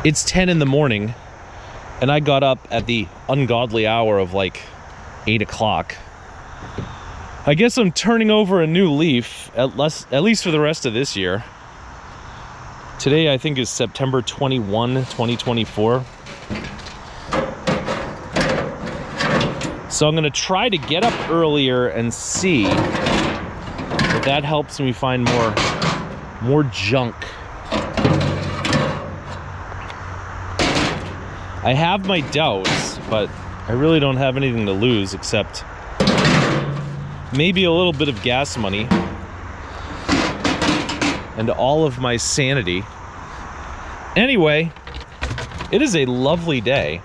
It's 10 in the morning, and I got up at the ungodly hour of like 8 o'clock. I guess I'm turning over a new leaf, at least for the rest of this year. Today, I think, is September 21, 2024. So I'm gonna try to get up earlier and see if that helps me find more junk. I have my doubts, but I really don't have anything to lose except maybe a little bit of gas money and all of my sanity. Anyway, it is a lovely day.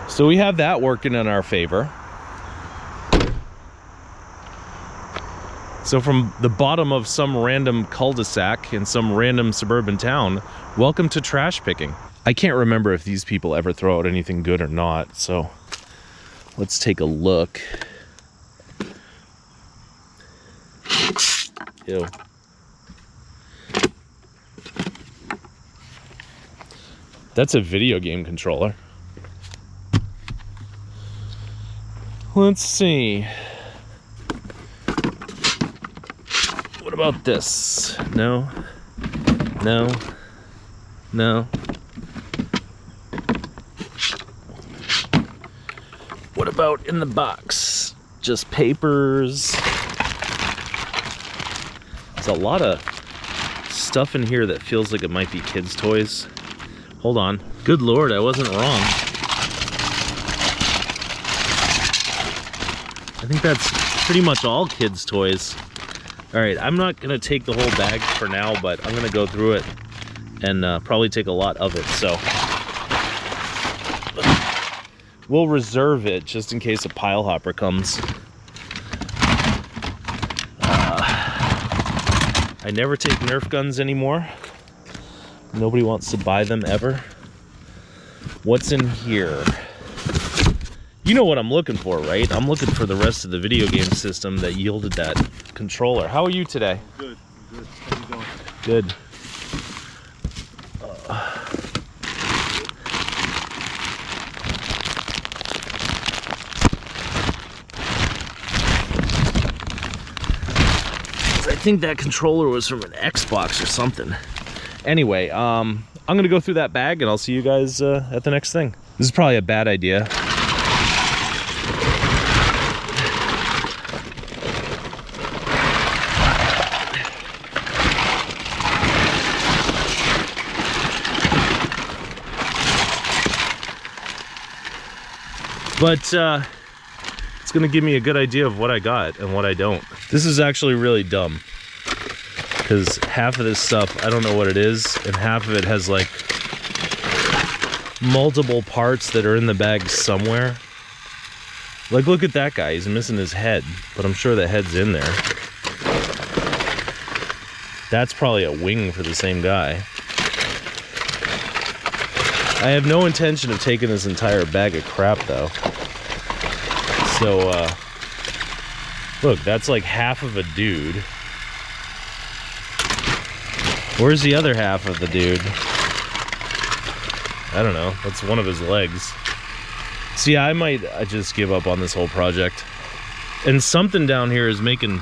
So we have that working in our favor. So from the bottom of some random cul-de-sac in some random suburban town, welcome to trash picking. I can't remember if these people ever throw out anything good or not, so let's take a look. Ew. That's a video game controller. Let's see. What about this? No. No. No. What about in the box? Just papers. There's a lot of stuff in here that feels like it might be kids' toys. Hold on. Good Lord, I wasn't wrong. I think that's pretty much all kids' toys. All right, I'm not gonna take the whole bag for now, but I'm gonna go through it and probably take a lot of it, so. We'll reserve it just in case a pile hopper comes. I never take Nerf guns anymore. Nobody wants to buy them ever. What's in here? You know what I'm looking for, right? I'm looking for the rest of the video game system that yielded that controller. How are you today? Good, good. How you doing? Good. I think that controller was from an Xbox or something. Anyway, I'm gonna go through that bag and I'll see you guys at the next thing. This is probably a bad idea. But it's gonna give me a good idea of what I got and what I don't. This is actually really dumb, because half of this stuff, I don't know what it is, and half of it has like multiple parts that are in the bag somewhere. Like, look at that guy, he's missing his head, but I'm sure the head's in there. That's probably a wing for the same guy. I have no intention of taking this entire bag of crap though. So, look, that's like half of a dude. Where's the other half of the dude? I don't know, that's one of his legs. See, I might just give up on this whole project. And something down here is making...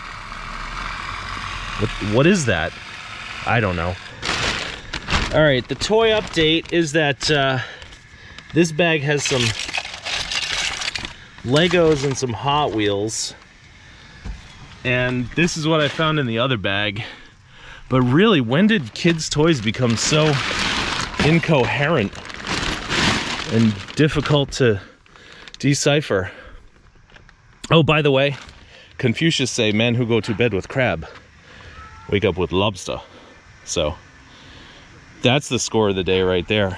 What is that? I don't know. All right, the toy update is that this bag has some Legos and some Hot Wheels. And this is what I found in the other bag. But really, when did kids' toys become so incoherent and difficult to decipher? Oh, by the way, Confucius say, men who go to bed with crab wake up with lobster. So that's the score of the day right there.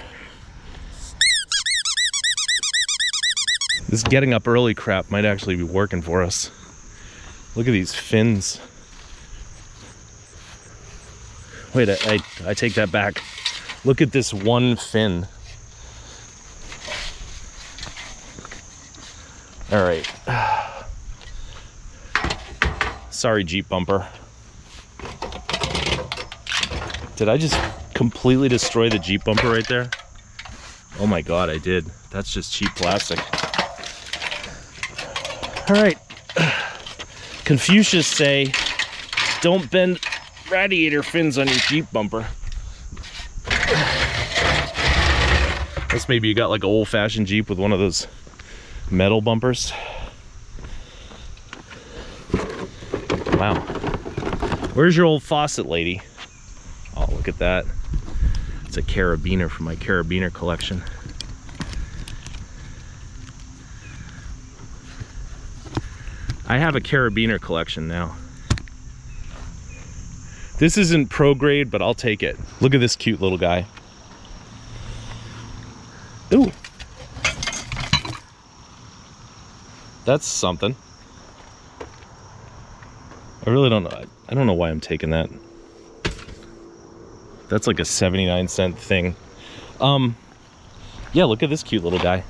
This getting up early crap might actually be working for us. Look at these fins. Wait, I take that back. Look at this one fin. All right. Sorry, Jeep bumper. Did I just completely destroy the Jeep bumper right there? Oh my God, I did. That's just cheap plastic. All right. Confucius say, don't bend radiator fins on your Jeep bumper. Unless maybe you got like an old-fashioned Jeep with one of those metal bumpers. Wow. Where's your old faucet, lady? Oh, look at that. It's a carabiner from my carabiner collection. I have a carabiner collection now. This isn't pro grade, but I'll take it. Look at this cute little guy. Ooh. That's something. I really don't know. I don't know why I'm taking that. That's like a 79-cent thing. Yeah, look at this cute little guy.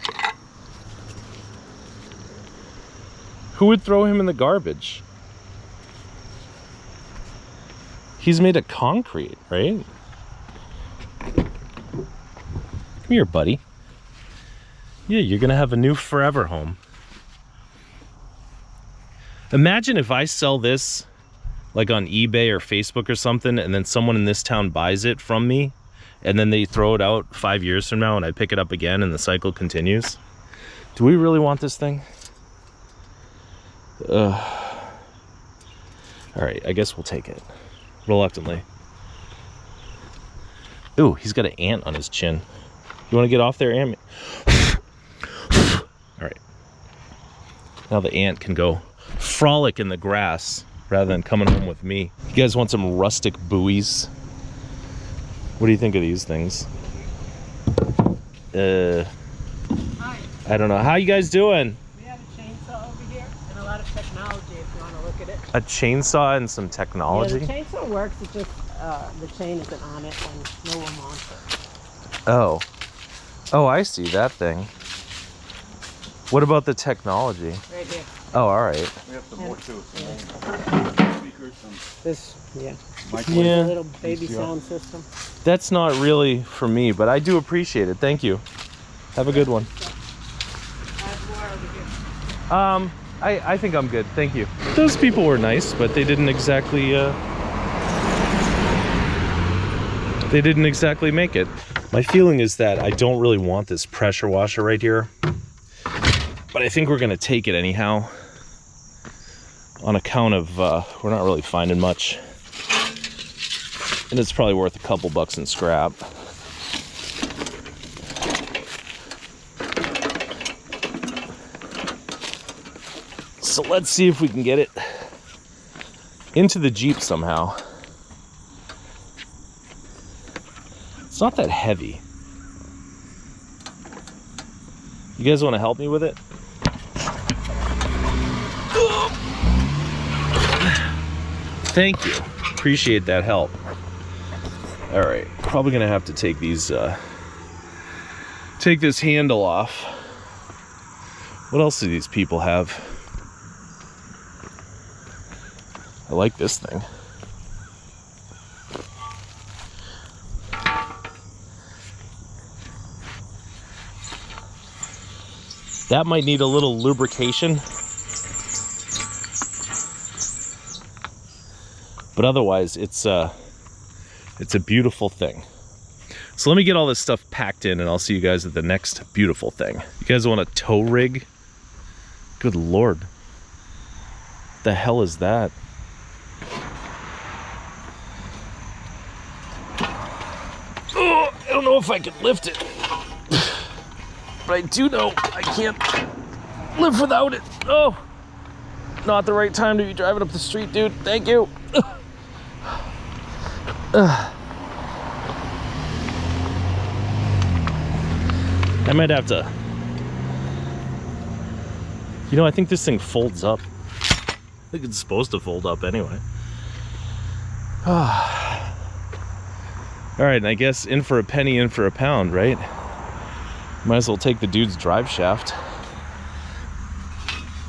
Who would throw him in the garbage? He's made of concrete, right? Come here, buddy. Yeah, you're gonna have a new forever home. Imagine if I sell this like on eBay or Facebook or something, and then someone in this town buys it from me, and then they throw it out 5 years from now and I pick it up again and the cycle continues. Do we really want this thing? All right, I guess we'll take it. Reluctantly. Ooh, he's got an ant on his chin. You want to get off there, ant? All right. Now the ant can go frolic in the grass rather than coming home with me. You guys want some rustic buoys? What do you think of these things? Hi. I don't know. How you guys doing? We have a chainsaw over here and a lot of technology if you want to look at it. A chainsaw and some technology? Yeah, the chainsaw works, it's just the chain isn't on it and no one wants it. Oh. Oh, I see that thing. What about the technology? Right here. Oh, all right. We have some more too. Yeah. Speakers, some This, yeah. microwaves. Yeah. A little baby VCR. sound system. That's not really for me, but I do appreciate it. Thank you. Have a good one. I have more over here. I think I'm good. Thank you. Those people were nice, but they didn't exactly make it. My feeling is that I don't really want this pressure washer right here, but I think we're gonna take it anyhow on account of we're not really finding much, and it's probably worth a couple bucks in scrap. So let's see if we can get it into the Jeep somehow. It's not that heavy. You guys want to help me with it? Thank you. Appreciate that help. All right, probably gonna have to take these, take this handle off. What else do these people have? I like this thing. That might need a little lubrication. But otherwise, it's a beautiful thing. So let me get all this stuff packed in and I'll see you guys at the next beautiful thing. You guys want a tow rig? Good Lord. What the hell is that? Oh, I don't know if I can lift it. But I do know I can't live without it. Oh, not the right time to be driving up the street, dude. Thank you. I might have to. You know, I think this thing folds up. I think it's supposed to fold up anyway. All right, and I guess in for a penny, in for a pound, right? Might as well take the dude's drive shaft.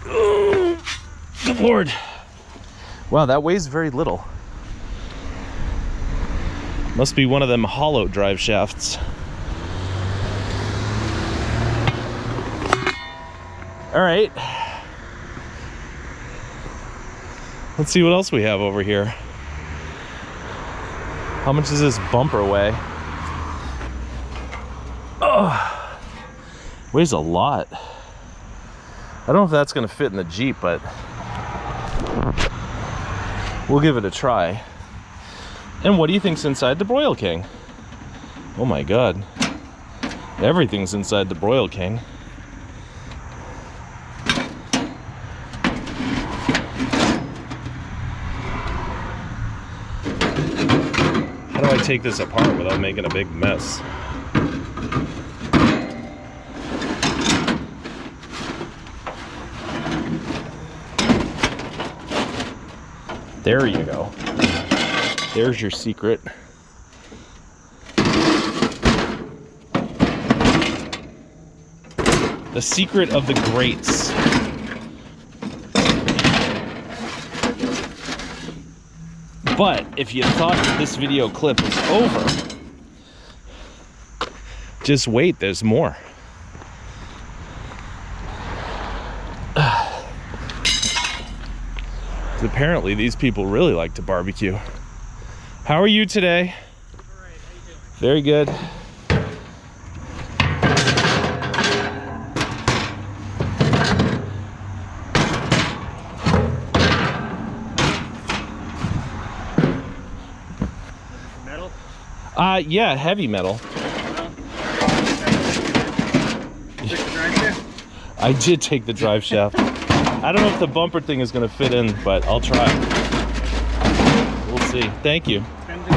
Oh, good Lord. Wow, that weighs very little. Must be one of them hollow drive shafts. All right. Let's see what else we have over here. How much does this bumper weigh? Oh, weighs a lot. I don't know if that's gonna fit in the Jeep, but we'll give it a try. And what do you think's inside the Broil King? Oh my God. Everything's inside the Broil King. How do I take this apart without making a big mess? There you go. There's your secret. The secret of the grates. But if you thought that this video clip was over, just wait, there's more. Apparently these people really like to barbecue. How are you today? All right, how you doing? Very good. Metal? Yeah, heavy metal. Take the drive shaft? I did take the drive shaft. I don't know if the bumper thing is gonna fit in, but I'll try. We'll see. Thank you. Fender?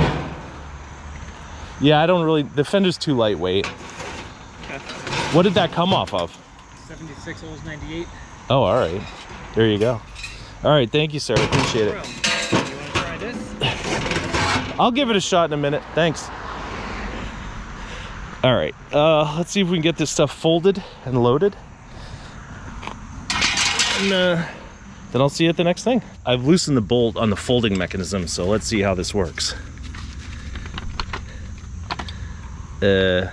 Yeah, I don't really, the fender's too lightweight. Okay. What did that come off of? 76 Olds 98. Oh, all right. There you go. All right, thank you, sir. Appreciate it. You want to try this? I'll give it a shot in a minute. Thanks. All right, let's see if we can get this stuff folded and loaded. And then I'll see you at the next thing. I've loosened the bolt on the folding mechanism, so let's see how this works. I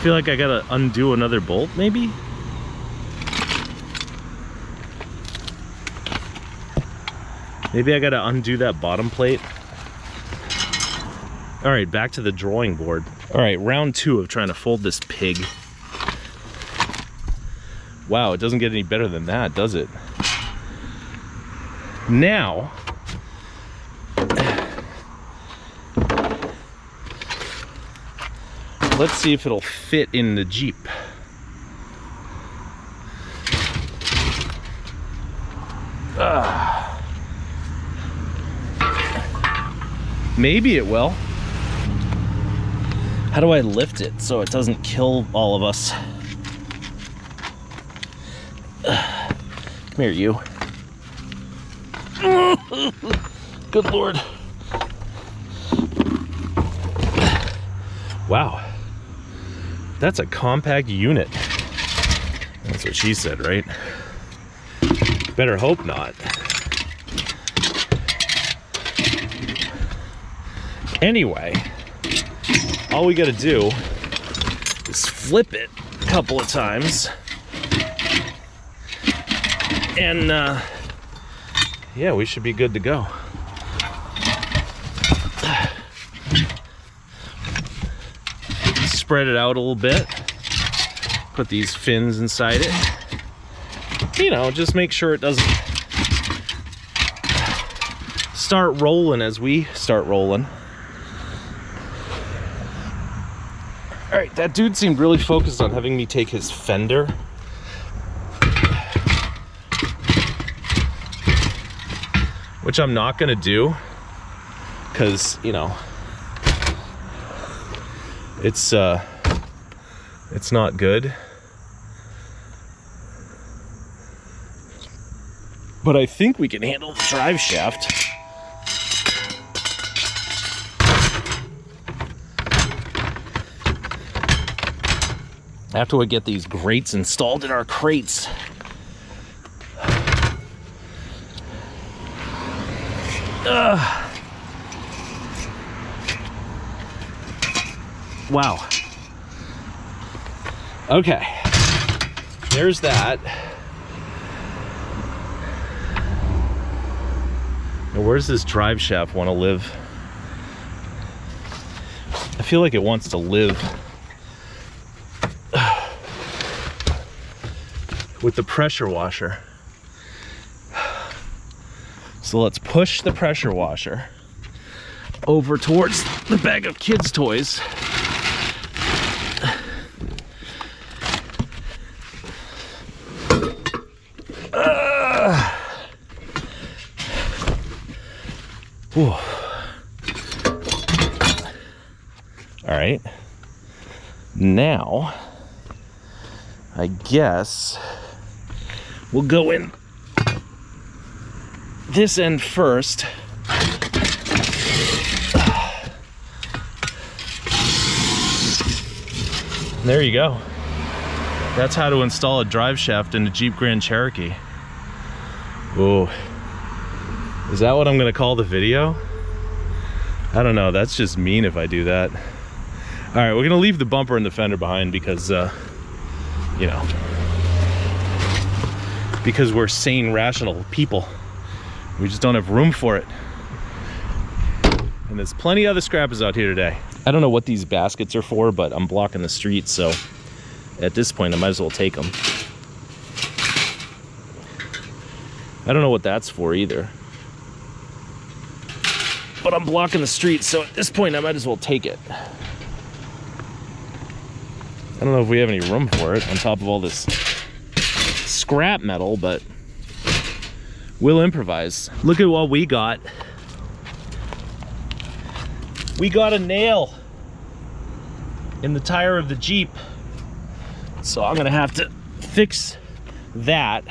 feel like I gotta undo another bolt, maybe? Maybe I gotta undo that bottom plate. All right, back to the drawing board. All right, round 2 of trying to fold this pig. Wow, it doesn't get any better than that, does it? Now, let's see if it'll fit in the Jeep. Maybe it will. How do I lift it so it doesn't kill all of us? Come here, you. Good Lord. Wow. That's a compact unit. That's what she said, right? Better hope not. Anyway, all we gotta do is flip it a couple of times. And yeah, we should be good to go. Spread it out a little bit. Put these fins inside it. You know, just make sure it doesn't start rolling as we start rolling. All right, that dude seemed really focused on having me take his fender. Which I'm not gonna do, because, you know, it's not good. But I think we can handle the drive shaft. After we get these grates installed in our crates. Wow. Okay. There's that. Now, where's this drive shaft want to live? I feel like it wants to live with the pressure washer. So let's push the pressure washer over towards the bag of kids' toys. All right, now I guess we'll go in this end first. There you go. That's how to install a drive shaft in a Jeep Grand Cherokee. Oh, is that what I'm gonna call the video? I don't know, that's just mean if I do that. All right, we're gonna leave the bumper and the fender behind because, you know, because we're sane, rational people. We just don't have room for it. And there's plenty of other scrappers out here today. I don't know what these baskets are for, but I'm blocking the street, so at this point I might as well take them. I don't know what that's for either. But I'm blocking the street, so at this point I might as well take it. I don't know if we have any room for it on top of all this scrap metal, but we'll improvise. Look at what we got. We got a nail in the tire of the Jeep. So I'm gonna have to fix that.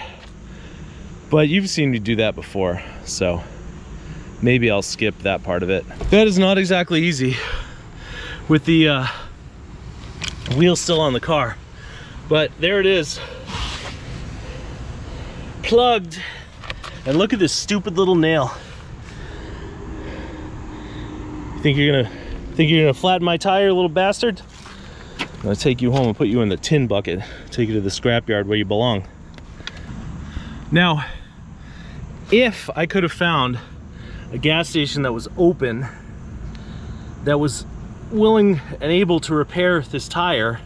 But you've seen me do that before, so maybe I'll skip that part of it. That is not exactly easy with the wheel still on the car. But there it is. Plugged. And look at this stupid little nail. Think you're gonna flatten my tire, little bastard? I'm gonna take you home and put you in the tin bucket. Take you to the scrapyard where you belong. Now, if I could have found a gas station that was open, that was willing and able to repair this tire,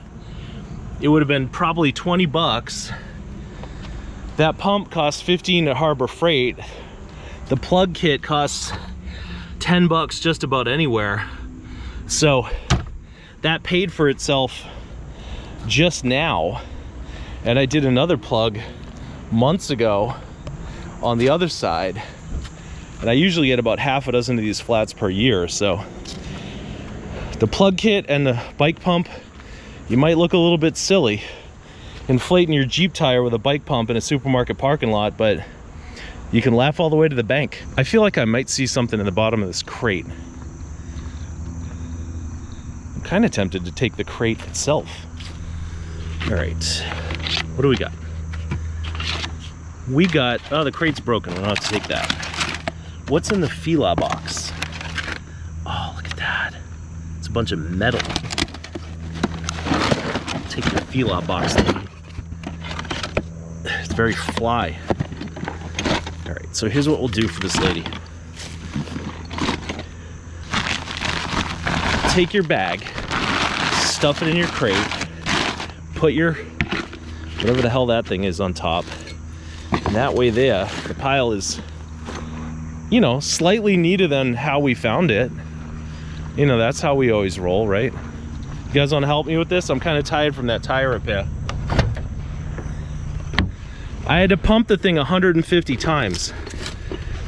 it would have been probably 20 bucks. That pump costs 15 at Harbor Freight. The plug kit costs 10 bucks just about anywhere. So that paid for itself just now. And I did another plug months ago on the other side. And I usually get about half a dozen of these flats per year. So the plug kit and the bike pump, you might look a little bit silly inflating your Jeep tire with a bike pump in a supermarket parking lot, but you can laugh all the way to the bank. I feel like I might see something in the bottom of this crate. I'm kind of tempted to take the crate itself. All right, what do we got? We got, oh, the crate's broken. We'll have to take that. What's in the Fila box? Oh, look at that. It's a bunch of metal. Take the Fila box thing. It's very fly. All right, so here's what we'll do for this lady. Take your bag, stuff it in your crate, put your, whatever the hell that thing is on top, and that way there, the pile is, you know, slightly neater than how we found it. You know, that's how we always roll, right? You guys want to help me with this? I'm kind of tired from that tire repair. I had to pump the thing 150 times.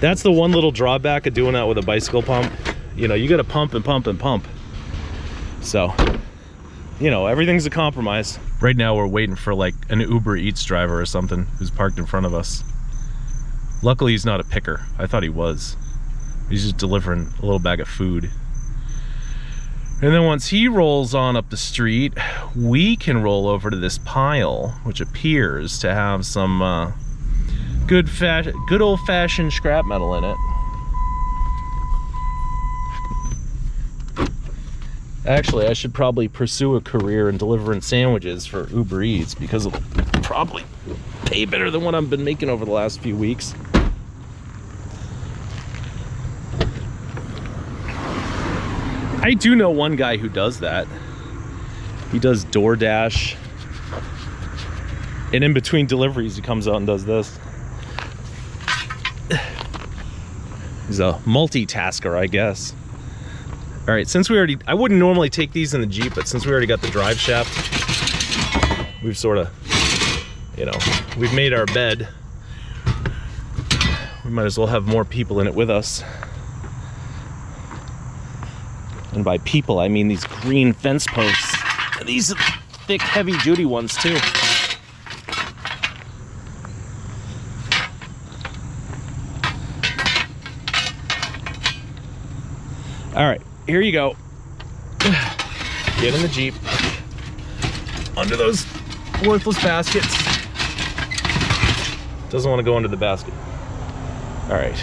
That's the one little drawback of doing that with a bicycle pump. You know, you got to pump and pump and pump. So, you know, everything's a compromise. Right now we're waiting for like an Uber Eats driver or something who's parked in front of us. Luckily he's not a picker. I thought he was. He's just delivering a little bag of food. And then once he rolls on up the street, we can roll over to this pile, which appears to have some good old-fashioned scrap metal in it. Actually, I should probably pursue a career in delivering sandwiches for Uber Eats because it'll probably pay better than what I've been making over the last few weeks. I do know one guy who does that. He does DoorDash. And in between deliveries, he comes out and does this. He's a multitasker, I guess. All right, since we already, I wouldn't normally take these in the Jeep, but since we already got the drive shaft, we've sort of, you know, we've made our bed. We might as well have more people in it with us. And by people, I mean these green fence posts. These are thick, heavy-duty ones, too. All right, here you go. Get in the Jeep. Under those worthless baskets. Doesn't want to go under the basket. All right.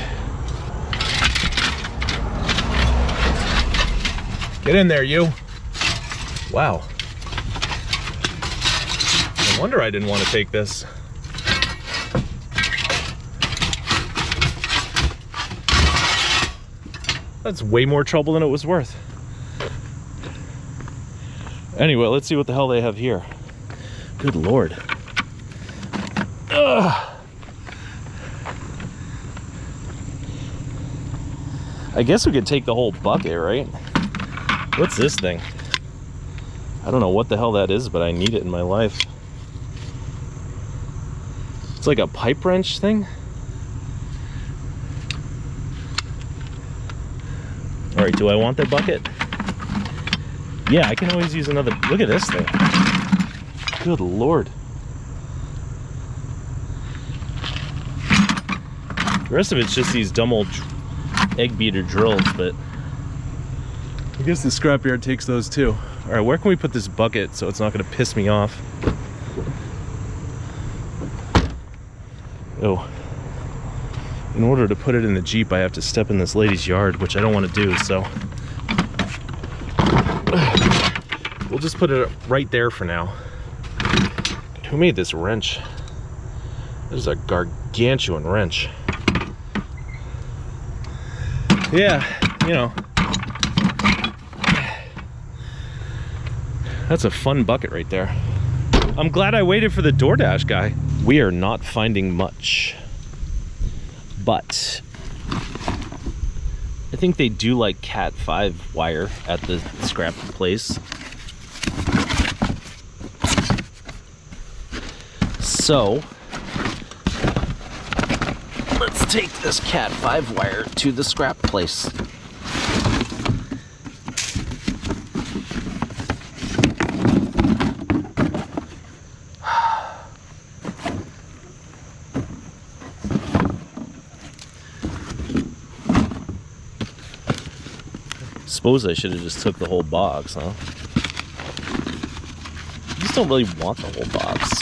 Get in there, you. Wow. No wonder I didn't want to take this. That's way more trouble than it was worth. Anyway, let's see what the hell they have here. Good Lord. Ugh. I guess we could take the whole bucket, right? What's this thing? I don't know what the hell that is, but I need it in my life. It's like a pipe wrench thing. All right, do I want that bucket? Yeah, I can always use another. Look at this thing. Good Lord. The rest of it's just these dumb old egg beater drills, but I guess the scrapyard takes those too. All right, where can we put this bucket so it's not going to piss me off? Oh. In order to put it in the Jeep, I have to step in this lady's yard, which I don't want to do, so we'll just put it right there for now. Who made this wrench? This is a gargantuan wrench. Yeah, you know, that's a fun bucket right there. I'm glad I waited for the DoorDash guy. We are not finding much. But I think they do like Cat 5 wire at the scrap place. So let's take this Cat 5 wire to the scrap place. Suppose I should have just took the whole box, huh? I just don't really want the whole box.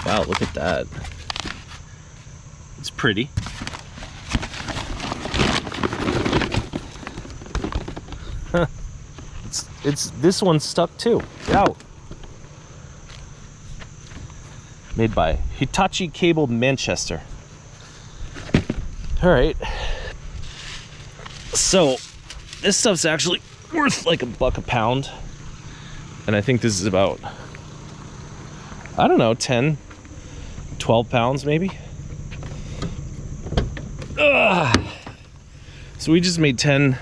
Wow, look at that. It's pretty. Huh. It's this one's stuck too. Get out. Made by Hitachi Cable Manchester. All right, so this stuff's actually worth like $1 a pound, and I think this is about, I don't know, 10, 12 pounds maybe. Ugh. So we just made 10,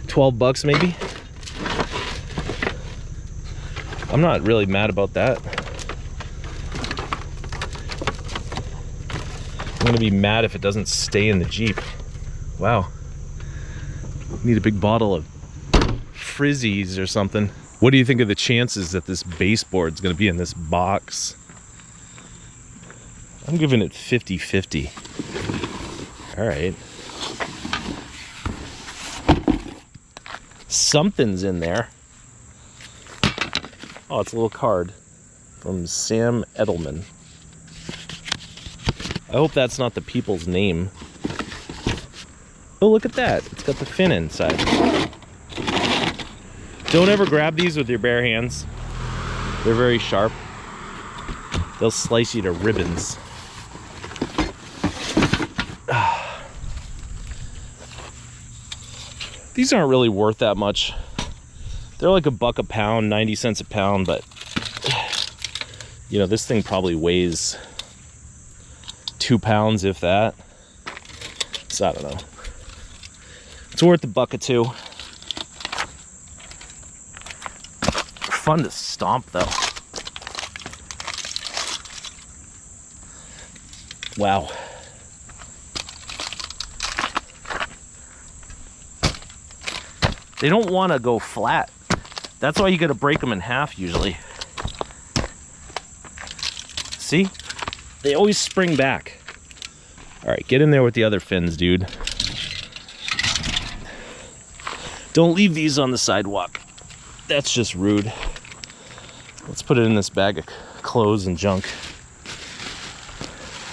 12 bucks maybe. I'm not really mad about that. I'm gonna be mad if it doesn't stay in the Jeep. Wow. Need a big bottle of Frizzies or something. What do you think of the chances that this baseboard's gonna be in this box? I'm giving it 50-50. All right. Something's in there. Oh, it's a little card from Sam Edelman. I hope that's not the people's name. Oh, look at that. It's got the fin inside. Don't ever grab these with your bare hands. They're very sharp. They'll slice you to ribbons. These aren't really worth that much. They're like $1 a pound, 90 cents a pound, but you know, this thing probably weighs 2 pounds, if that. So I don't know. It's worth $1 or $2. Fun to stomp though. Wow. They don't want to go flat. That's why you got to break them in half usually. See? They always spring back. All right, get in there with the other fins, dude. Don't leave these on the sidewalk. That's just rude. Let's put it in this bag of clothes and junk.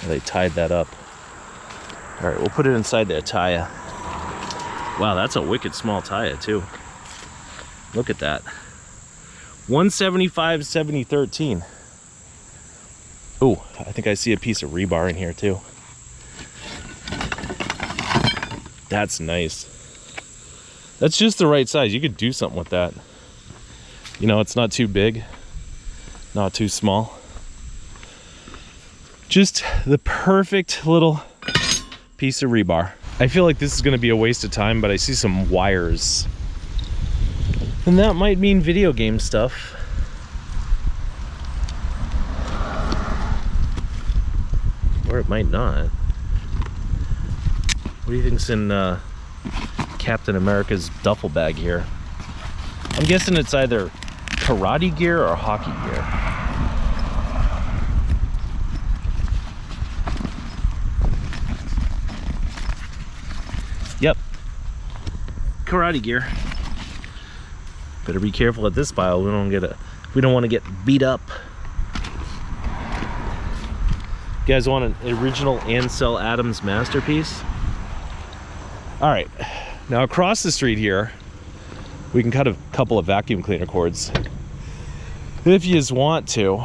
They tied that up. All right, we'll put it inside the Ataya. Wow, that's a wicked small Ataya too. Look at that. 175 7013. Oh, I think I see a piece of rebar in here too. That's nice. That's just the right size. You could do something with that. You know, it's not too big, not too small. Just the perfect little piece of rebar. I feel like this is going to be a waste of time, but I see some wires. And that might mean video game stuff. Or it might not. What do you think's in Captain America's duffel bag here? I'm guessing it's either karate gear or hockey gear. Yep. Karate gear. Better be careful at this pile. We don't want to get beat up. You guys want an original Ansel Adams masterpiece? All right. Now across the street here, we can cut a couple of vacuum cleaner cords if you just want to.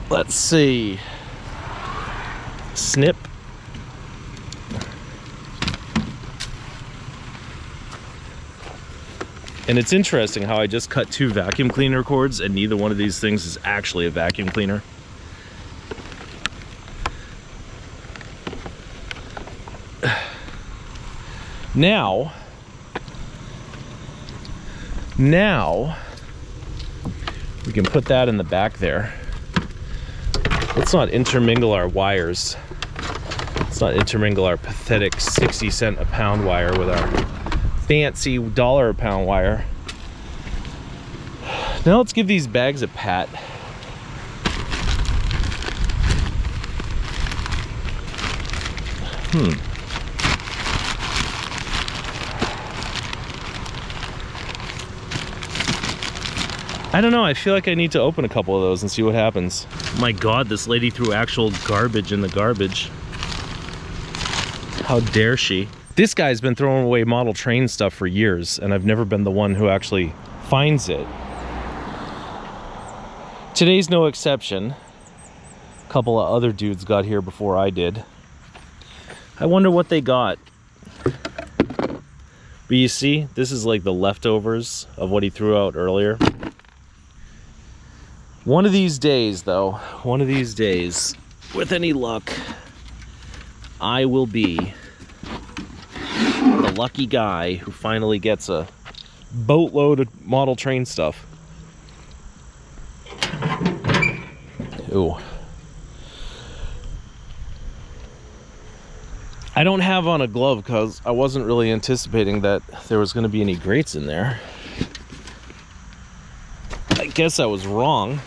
Let's see. Snip. And it's interesting how I just cut 2 vacuum cleaner cords and neither one of these things is actually a vacuum cleaner. Now we can put that in the back there. Let's not intermingle our wires. Let's not intermingle our pathetic 60 cent a pound wire with our fancy $1 a pound wire. Now let's give these bags a pat. I don't know, I feel like I need to open a couple of those and see what happens. My God, this lady threw actual garbage in the garbage. How dare she? This guy's been throwing away model train stuff for years, and I've never been the one who actually finds it. Today's no exception. A couple of other dudes got here before I did. I wonder what they got. But you see, this is like the leftovers of what he threw out earlier. One of these days, though, one of these days, with any luck, I will be the lucky guy who finally gets a boatload of model train stuff. Ooh. I don't have on a glove because I wasn't really anticipating that there was going to be any grates in there. I guess I was wrong.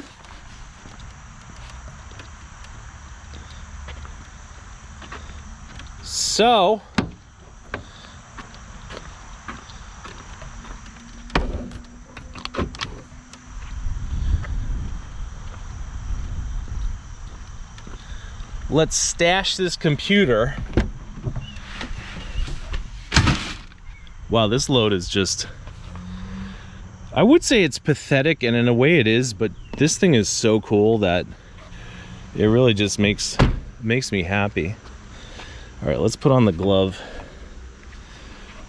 So, let's stash this computer. Wow, this load is just, I would say it's pathetic, and in a way it is, but this thing is so cool that it really just makes me happy. All right, let's put on the glove.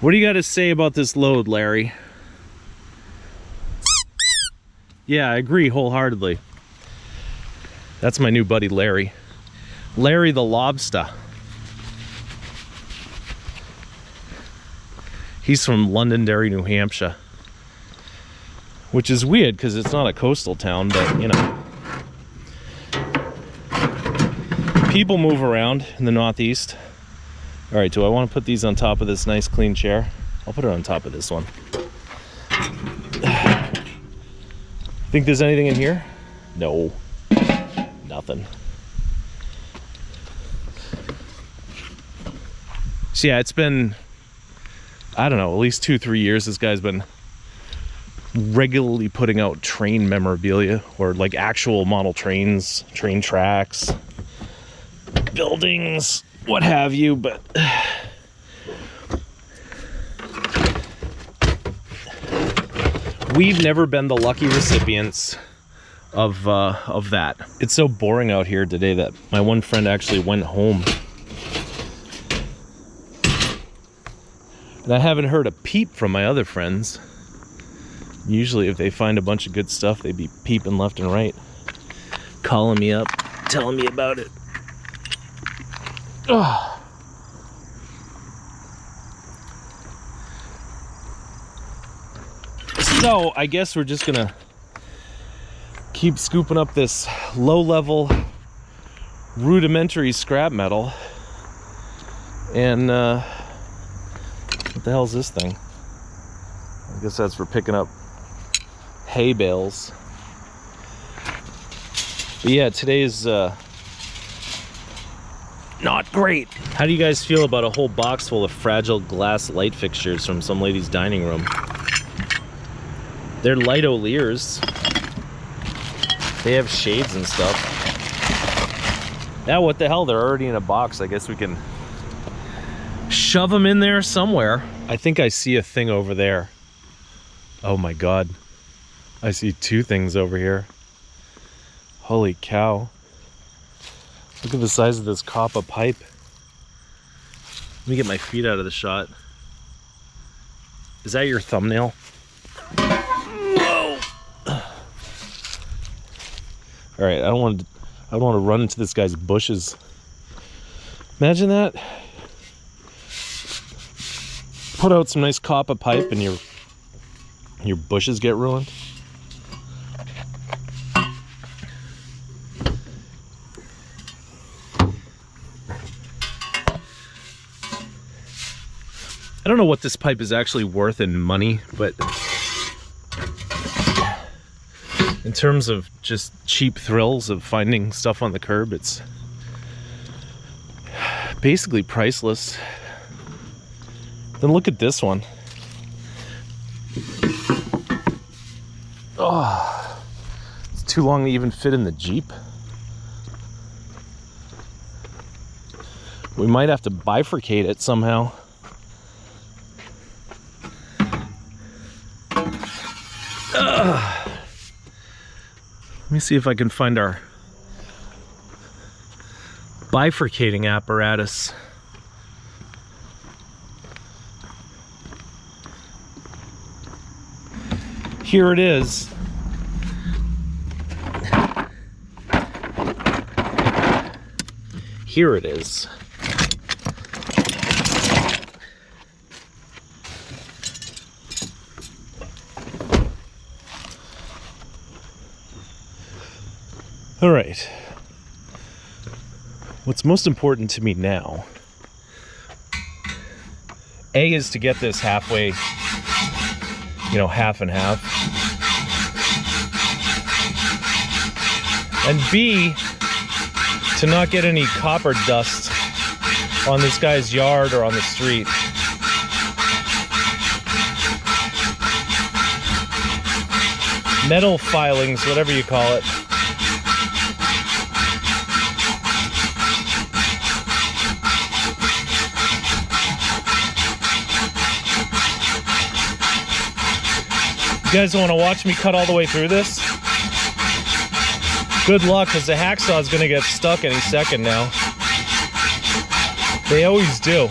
What do you got to say about this load, Larry? Yeah, I agree wholeheartedly. That's my new buddy, Larry. Larry the Lobster. He's from Londonderry, New Hampshire. Which is weird because it's not a coastal town, but you know. People move around in the Northeast. All right, do I want to put these on top of this nice clean chair? I'll put it on top of this one. Think there's anything in here? No, nothing. So yeah, it's been, I don't know, at least 2-3 years this guy's been regularly putting out train memorabilia, or like actual model trains, train tracks, buildings, what have you, but we've never been the lucky recipients of that. It's so boring out here today that my one friend actually went home. And I haven't heard a peep from my other friends. Usually if they find a bunch of good stuff, they'd be peeping left and right. Calling me up, telling me about it. Ugh. So I guess we're just gonna keep scooping up this low-level rudimentary scrap metal. And what the hell is this thing? I guess that's for picking up hay bales. But yeah, today's not great. How do you guys feel about a whole box full of fragile glass light fixtures from some lady's dining room? They're light O'Lears. They have shades and stuff. Now what the hell, they're already in a box. I guess we can shove them in there somewhere. I think I see a thing over there. Oh my god. I see two things over here. Holy cow. Look at the size of this copper pipe. Let me get my feet out of the shot. Is that your thumbnail? Whoa! Alright, I don't want to run into this guy's bushes. Imagine that. Put out some nice copper pipe and your bushes get ruined. I don't know what this pipe is actually worth in money, but in terms of just cheap thrills of finding stuff on the curb, it's basically priceless. Then look at this one. Oh, it's too long to even fit in the Jeep. We might have to bifurcate it somehow. Let me see if I can find our bifurcating apparatus. Here it is. Here it is. All right. What's most important to me now, A, is to get this halfway, you know, half and half. And B, to not get any copper dust on this guy's yard or on the street. Metal filings, whatever you call it. guys want to watch me cut all the way through this? Good luck, because the hacksaw is going to get stuck any second now. They always do.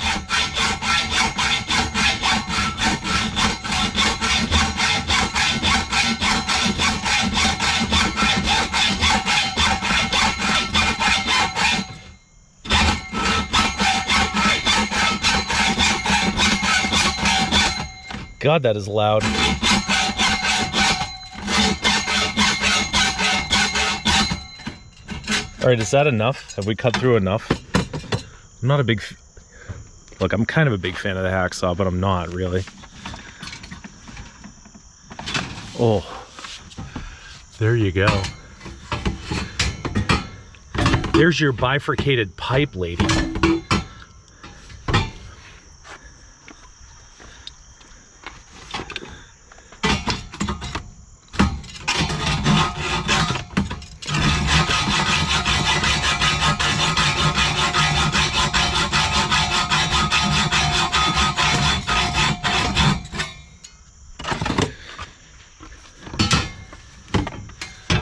God, that is loud. All right, is that enough? Have we cut through enough? I'm not a big... Look, I'm kind of a big fan of the hacksaw, but I'm not really. Oh, there you go. There's your bifurcated pipe, lady.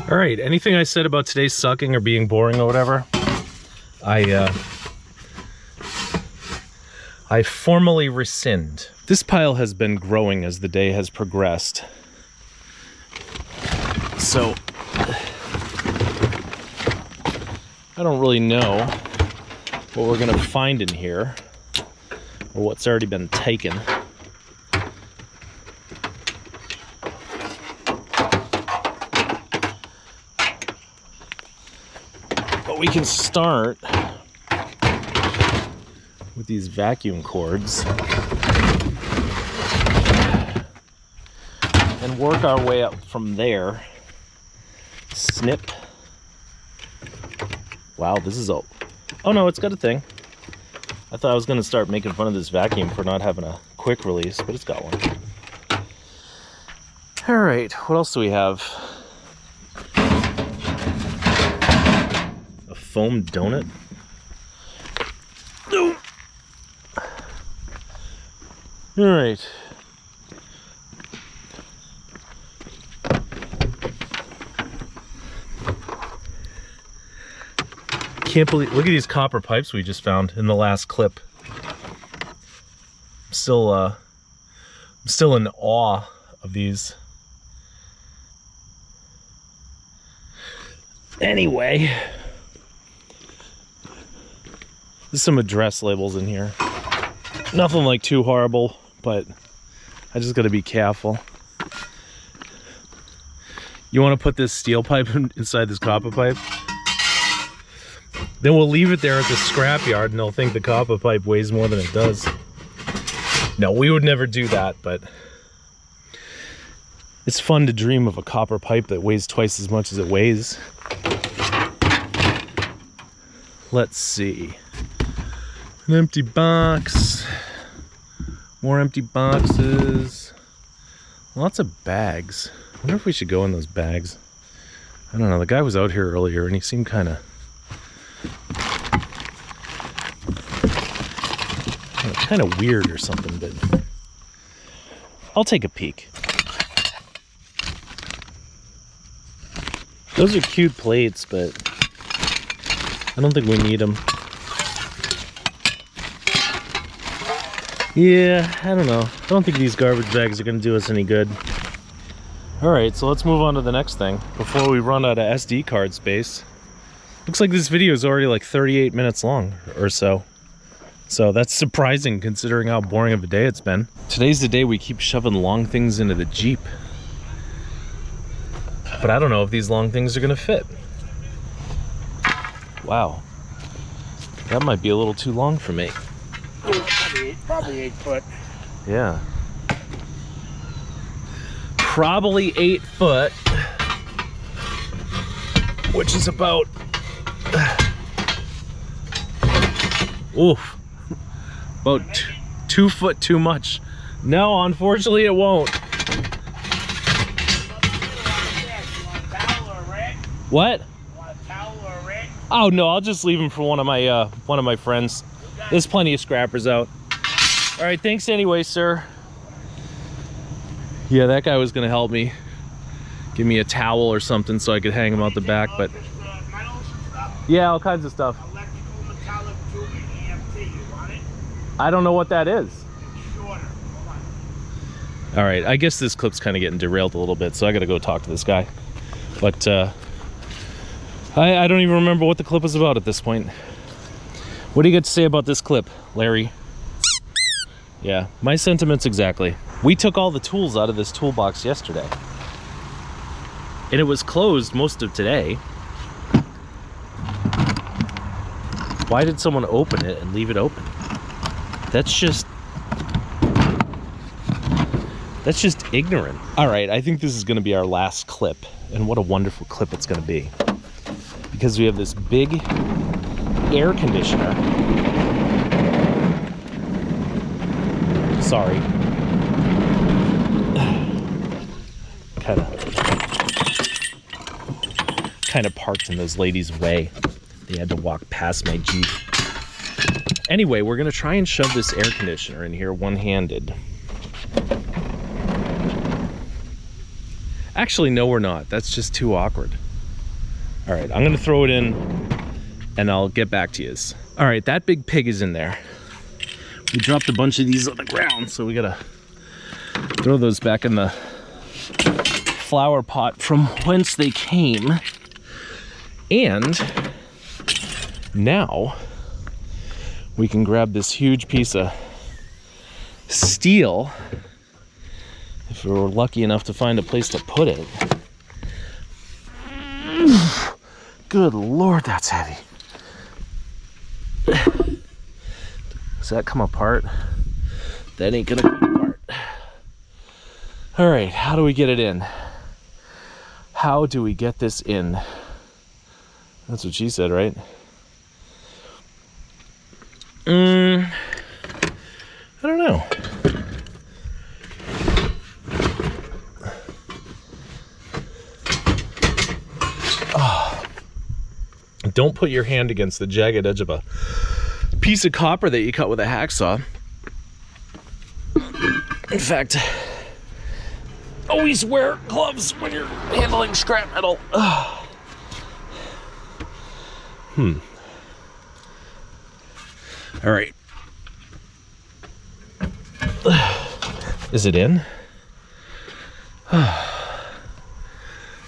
All right, anything I said about today sucking or being boring or whatever, I formally rescind. This pile has been growing as the day has progressed. So, I don't really know what we're gonna find in here or what's already been taken. We can start with these vacuum cords and work our way up from there. Snip. Wow, this is a... Oh no, it's got a thing. I thought I was gonna start making fun of this vacuum for not having a quick release, but it's got one. All right, what else do we have? Foam donut. No. All right. Can't believe, look at these copper pipes we just found in the last clip. I'm still in awe of these. Anyway, there's some address labels in here. Nothing like too horrible, but I just gotta be careful. You wanna put this steel pipe inside this copper pipe? Then we'll leave it there at the scrapyard and they'll think the copper pipe weighs more than it does. No, we would never do that, but it's fun to dream of a copper pipe that weighs twice as much as it weighs. Let's see. An empty box. More empty boxes. Lots of bags. I wonder if we should go in those bags. I don't know. The guy was out here earlier and he seemed kind of weird or something, but I'll take a peek. Those are cute plates, but I don't think we need them. Yeah, I don't know. I don't think these garbage bags are going to do us any good. Alright, so let's move on to the next thing before we run out of SD card space. Looks like this video is already like 38 minutes long or so. So that's surprising considering how boring of a day it's been. Today's the day we keep shoving long things into the Jeep. But I don't know if these long things are going to fit. Wow. That might be a little too long for me. Probably 8 foot. Yeah. Probably 8 foot. Which is about... Oof. About 2 foot too much. No, unfortunately it won't. What? Oh no, I'll just leave him for one of my friends. There's plenty of scrappers out. All right, thanks anyway, sir. Yeah, that guy was gonna help me. Give me a towel or something so I could hang him out the back, but... Yeah, all kinds of stuff. Electrical, metallic, tubing, EMT. You want it? I don't know what that is. It's shorter. Hold on. All right, I guess this clip's kind of getting derailed a little bit, so I gotta go talk to this guy. But I don't even remember what the clip was about at this point. What do you got to say about this clip, Larry? Yeah, my sentiments exactly. We took all the tools out of this toolbox yesterday. And it was closed most of today. Why did someone open it and leave it open? That's just ignorant. All right, I think this is gonna be our last clip, and what a wonderful clip it's gonna be. Because we have this big air conditioner. Sorry. Kind of parked in those ladies' way. They had to walk past my Jeep. Anyway, we're gonna try and shove this air conditioner in here one-handed. Actually, no, we're not. That's just too awkward. All right, I'm gonna throw it in and I'll get back to you. All right, that big pig is in there. We dropped a bunch of these on the ground, so we gotta throw those back in the flower pot from whence they came. And now we can grab this huge piece of steel if we're lucky enough to find a place to put it. Good Lord, that's heavy. Does that come apart? That ain't gonna come apart. All right, how do we get it in? How do we get this in? That's what she said, right? I don't know. Oh. Don't put your hand against the jagged edge of a piece of copper that you cut with a hacksaw. In fact, always wear gloves when you're handling scrap metal. All right. Is it in?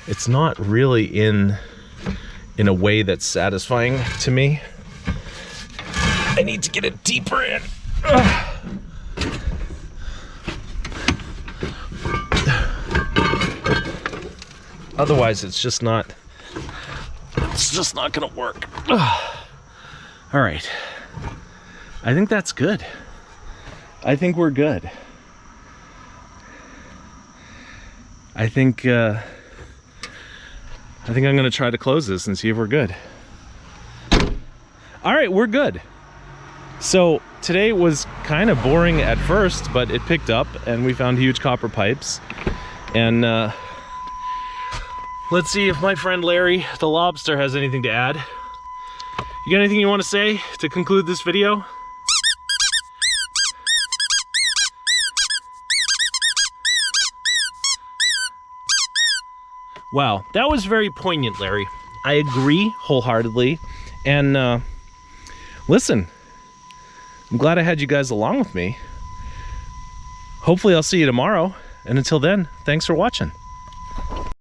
It's not really in a way that's satisfying to me. I need to get it deeper in. Otherwise, it's just not gonna work. All right. I think that's good. I think we're good. I think I'm gonna try to close this and see if we're good. All right, we're good. So today was kind of boring at first, but it picked up and we found huge copper pipes. And let's see if my friend Larry the lobster has anything to add. You got anything you want to say to conclude this video? Wow, that was very poignant, Larry. I agree wholeheartedly. And listen, I'm glad I had you guys along with me. Hopefully I'll see you tomorrow. And until then, thanks for watching.